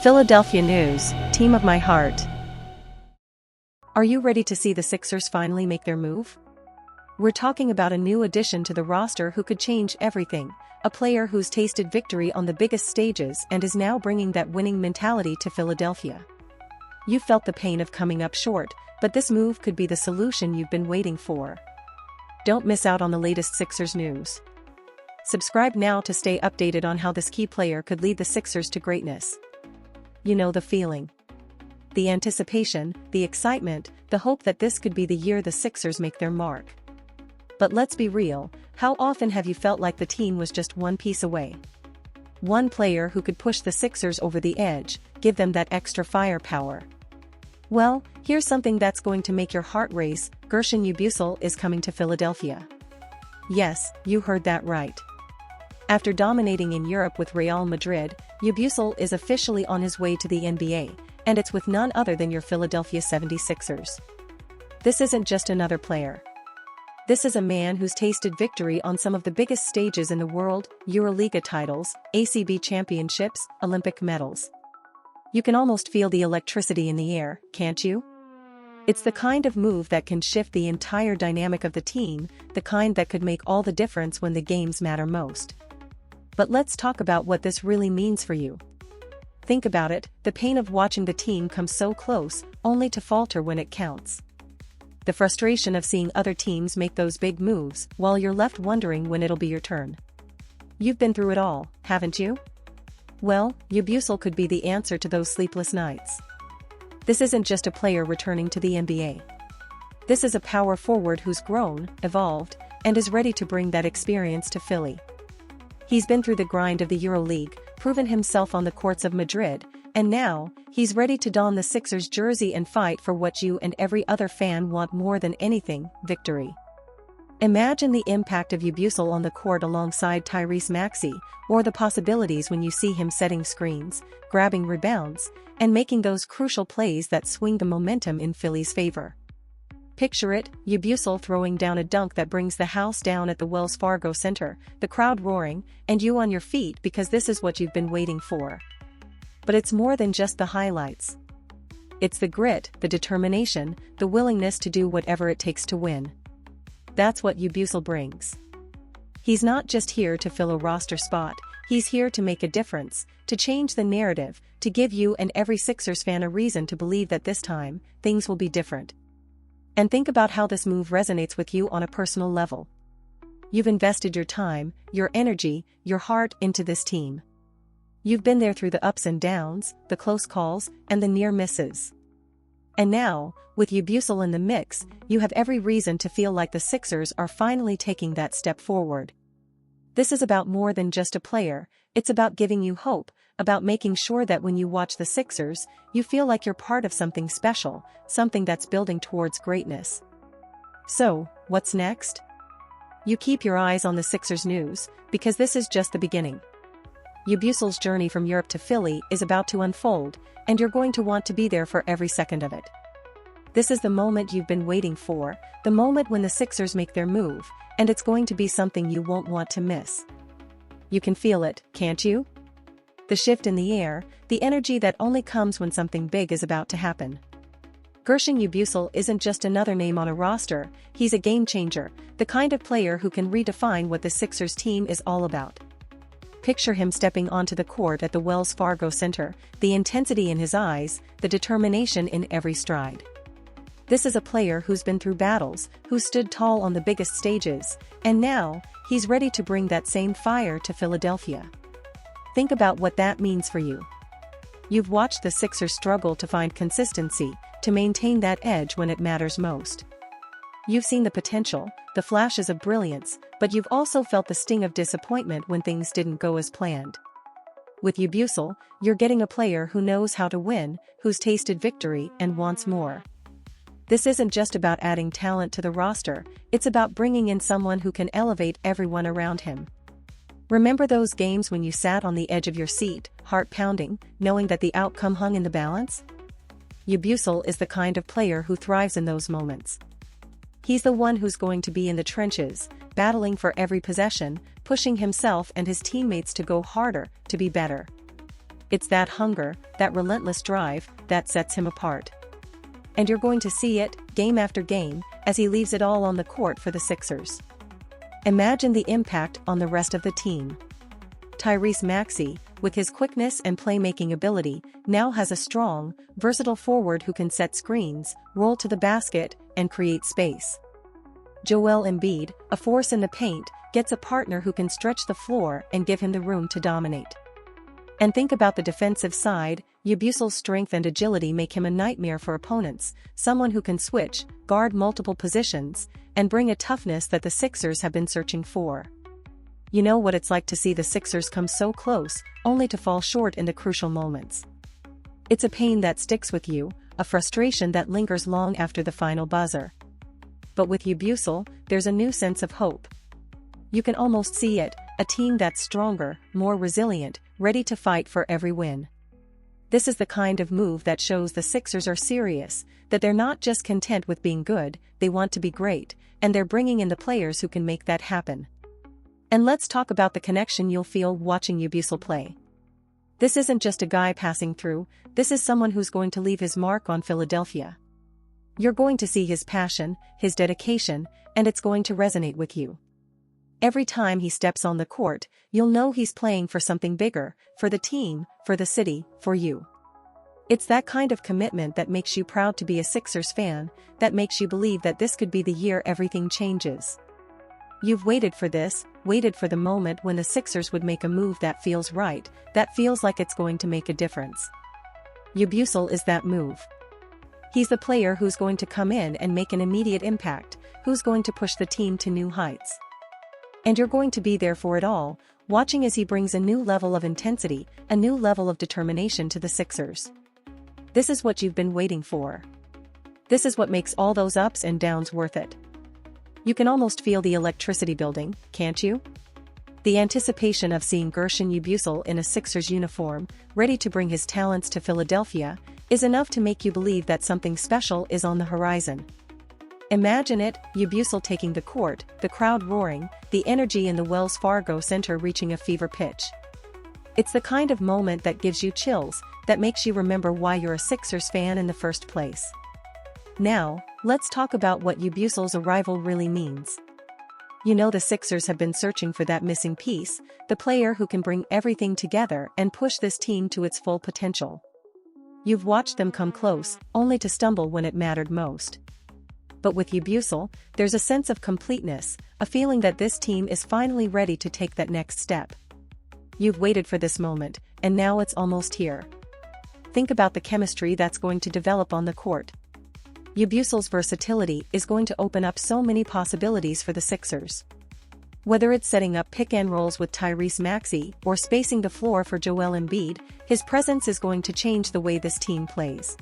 Philadelphia News, team of my heart. Are you ready to see the Sixers finally make their move? We're talking about a new addition to the roster who could change everything, a player who's tasted victory on the biggest stages and is now bringing that winning mentality to Philadelphia. You felt the pain of coming up short, but this move could be the solution you've been waiting for. Don't miss out on the latest Sixers news. Subscribe now to stay updated on how this key player could lead the Sixers to greatness. You know the feeling. The anticipation, the excitement, the hope that this could be the year the Sixers make their mark. But let's be real, how often have you felt like the team was just one piece away? One player who could push the Sixers over the edge, give them that extra firepower. Well, here's something that's going to make your heart race. Guerschon Yabusele is coming to Philadelphia. Yes, you heard that right. After dominating in Europe with Real Madrid, Yabusele is officially on his way to the NBA, and it's with none other than your Philadelphia 76ers. This isn't just another player. This is a man who's tasted victory on some of the biggest stages in the world: Euroliga titles, ACB championships, Olympic medals. You can almost feel the electricity in the air, can't you? It's the kind of move that can shift the entire dynamic of the team, the kind that could make all the difference when the games matter most. But let's talk about what this really means for you. Think about it, the pain of watching the team come so close, only to falter when it counts. The frustration of seeing other teams make those big moves, while you're left wondering when it'll be your turn. You've been through it all, haven't you? Well, Yabusele could be the answer to those sleepless nights. This isn't just a player returning to the NBA. This is a power forward who's grown, evolved, and is ready to bring that experience to Philly. He's been through the grind of the EuroLeague, proven himself on the courts of Madrid, and now, he's ready to don the Sixers jersey and fight for what you and every other fan want more than anything: victory. Imagine the impact of Yabusele on the court alongside Tyrese Maxey, or the possibilities when you see him setting screens, grabbing rebounds, and making those crucial plays that swing the momentum in Philly's favor. Picture it, Yabusele throwing down a dunk that brings the house down at the Wells Fargo Center, the crowd roaring, and you on your feet because this is what you've been waiting for. But it's more than just the highlights. It's the grit, the determination, the willingness to do whatever it takes to win. That's what Yabusele brings. He's not just here to fill a roster spot, he's here to make a difference, to change the narrative, to give you and every Sixers fan a reason to believe that this time, things will be different. And think about how this move resonates with you on a personal level. You've invested your time, your energy, your heart into this team. You've been there through the ups and downs, the close calls, and the near misses. And now, with Yabusele in the mix, you have every reason to feel like the Sixers are finally taking that step forward. This is about more than just a player, it's about giving you hope, about making sure that when you watch the Sixers, you feel like you're part of something special, something that's building towards greatness. So, what's next? You keep your eyes on the Sixers news, because this is just the beginning. Yabusele's journey from Europe to Philly is about to unfold, and you're going to want to be there for every second of it. This is the moment you've been waiting for, the moment when the Sixers make their move, and it's going to be something you won't want to miss. You can feel it, can't you? The shift in the air, the energy that only comes when something big is about to happen. Guerschon Yabusele isn't just another name on a roster, he's a game changer, the kind of player who can redefine what the Sixers team is all about. Picture him stepping onto the court at the Wells Fargo Center, the intensity in his eyes, the determination in every stride. This is a player who's been through battles, who stood tall on the biggest stages, and now, he's ready to bring that same fire to Philadelphia. Think about what that means for you. You've watched the Sixers struggle to find consistency, to maintain that edge when it matters most. You've seen the potential, the flashes of brilliance, but you've also felt the sting of disappointment when things didn't go as planned. With Yabusele, you're getting a player who knows how to win, who's tasted victory and wants more. This isn't just about adding talent to the roster, it's about bringing in someone who can elevate everyone around him. Remember those games when you sat on the edge of your seat, heart pounding, knowing that the outcome hung in the balance? Yabusele is the kind of player who thrives in those moments. He's the one who's going to be in the trenches, battling for every possession, pushing himself and his teammates to go harder, to be better. It's that hunger, that relentless drive, that sets him apart. And you're going to see it, game after game, as he leaves it all on the court for the Sixers. Imagine the impact on the rest of the team. Tyrese Maxey, with his quickness and playmaking ability, now has a strong, versatile forward who can set screens, roll to the basket, and create space. Joel Embiid, a force in the paint, gets a partner who can stretch the floor and give him the room to dominate. And think about the defensive side. Ubusel's strength and agility make him a nightmare for opponents, someone who can switch, guard multiple positions, and bring a toughness that the Sixers have been searching for. You know what it's like to see the Sixers come so close, only to fall short in the crucial moments. It's a pain that sticks with you, a frustration that lingers long after the final buzzer. But with Ubusel, there's a new sense of hope. You can almost see it, a team that's stronger, more resilient, ready to fight for every win. This is the kind of move that shows the Sixers are serious, that they're not just content with being good, they want to be great, and they're bringing in the players who can make that happen. And let's talk about the connection you'll feel watching Ubusel play. This isn't just a guy passing through, this is someone who's going to leave his mark on Philadelphia. You're going to see his passion, his dedication, and it's going to resonate with you. Every time he steps on the court, you'll know he's playing for something bigger, for the team, for the city, for you. It's that kind of commitment that makes you proud to be a Sixers fan, that makes you believe that this could be the year everything changes. You've waited for this, waited for the moment when the Sixers would make a move that feels right, that feels like it's going to make a difference. Ubusel is that move. He's the player who's going to come in and make an immediate impact, who's going to push the team to new heights. And you're going to be there for it all, watching as he brings a new level of intensity, a new level of determination to the Sixers. This is what you've been waiting for. This is what makes all those ups and downs worth it. You can almost feel the electricity building, can't you? The anticipation of seeing Guerschon Ubusel in a Sixers uniform, ready to bring his talents to Philadelphia, is enough to make you believe that something special is on the horizon. Imagine it, Ubusel taking the court, the crowd roaring, the energy in the Wells Fargo Center reaching a fever pitch. It's the kind of moment that gives you chills, that makes you remember why you're a Sixers fan in the first place. Now, let's talk about what Ubusel's arrival really means. You know the Sixers have been searching for that missing piece, the player who can bring everything together and push this team to its full potential. You've watched them come close, only to stumble when it mattered most. But with Ubusel, there's a sense of completeness, a feeling that this team is finally ready to take that next step. You've waited for this moment, and now it's almost here. Think about the chemistry that's going to develop on the court. Ubusel's versatility is going to open up so many possibilities for the Sixers. Whether it's setting up pick-and-rolls with Tyrese Maxey or spacing the floor for Joel Embiid, his presence is going to change the way this team plays.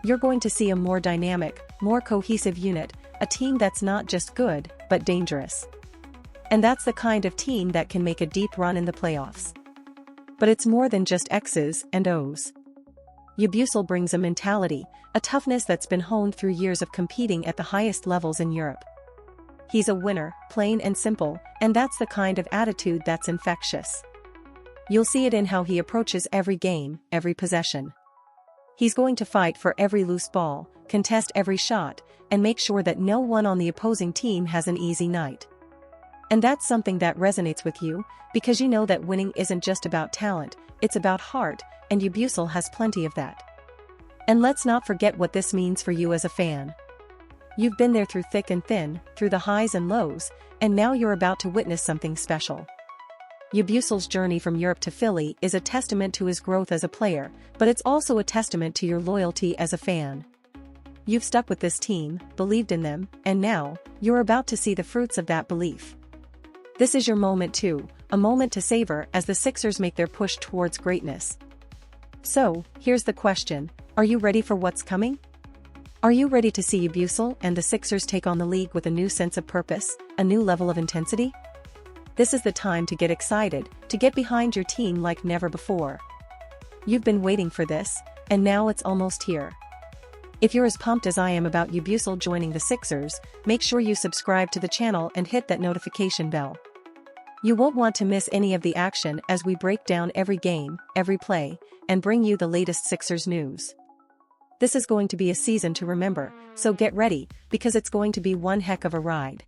You're going to see a more dynamic, more cohesive unit, a team that's not just good, but dangerous. And that's the kind of team that can make a deep run in the playoffs. But it's more than just X's and O's. Ubusel brings a mentality, a toughness that's been honed through years of competing at the highest levels in Europe. He's a winner, plain and simple, and that's the kind of attitude that's infectious. You'll see it in how he approaches every game, every possession. He's going to fight for every loose ball, contest every shot, and make sure that no one on the opposing team has an easy night. And that's something that resonates with you, because you know that winning isn't just about talent, it's about heart, and Ubusel has plenty of that. And let's not forget what this means for you as a fan. You've been there through thick and thin, through the highs and lows, and now you're about to witness something special. Ubusel's journey from Europe to Philly is a testament to his growth as a player, but it's also a testament to your loyalty as a fan. You've stuck with this team, believed in them, and now, you're about to see the fruits of that belief. This is your moment too, a moment to savor as the Sixers make their push towards greatness. So, here's the question, are you ready for what's coming? Are you ready to see Ubusel and the Sixers take on the league with a new sense of purpose, a new level of intensity? This is the time to get excited, to get behind your team like never before. You've been waiting for this, and now it's almost here. If you're as pumped as I am about Ubusel joining the Sixers, make sure you subscribe to the channel and hit that notification bell. You won't want to miss any of the action as we break down every game, every play, and bring you the latest Sixers news. This is going to be a season to remember, so get ready, because it's going to be one heck of a ride.